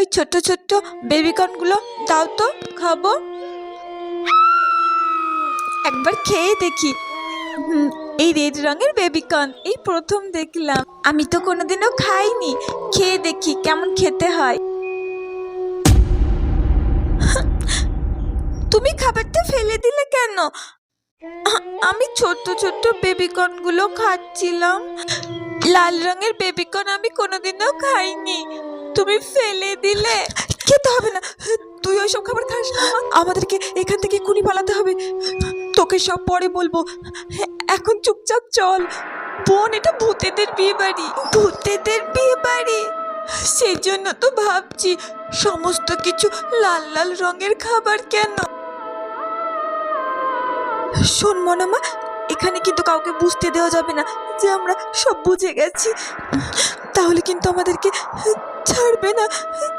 ওই ছোট্ট ছোট্ট বেবিকর্নগুলো দাও তো, খাবো। একবার খেয়ে দেখি। এই রেড রঙের বেবিকর্ন এই প্রথম দেখলাম। আমি তো কোনোদিনও খাইনি। খেয়ে দেখি কেমন খেতে হয়। তুমি খাবারটা ফেলে দিলে কেন? আমি ছোট্ট ছোট্ট বেবিকর্নগুলো খাচ্ছিলাম। লাল রঙের বেবিকর্ন আমি কোনোদিনও খাইনি, তুমি ফেলে দিলে। খেতে হবে না, তুই ওইসব খাবার খাস না। আমাদেরকে এখান থেকে এক্ষুনি পালাতে হবে। তোকে সব পরে বলবো, এখন চুপচাপ চল। বোন, এটা ভূতেদের বিয়ে বাড়ি। ভূতেদের বিয়ে বাড়ি? সেই জন্য তো ভাবছি সমস্ত কিছু লাল লাল রঙের খাবার কেন। শোন মনামা, এখানে কিন্তু কাউকে বুঝতে দেওয়া যাবে না যে আমরা সব বুঝে গেছি, তাহলে কিন্তু আমাদেরকে ছাড়বে না।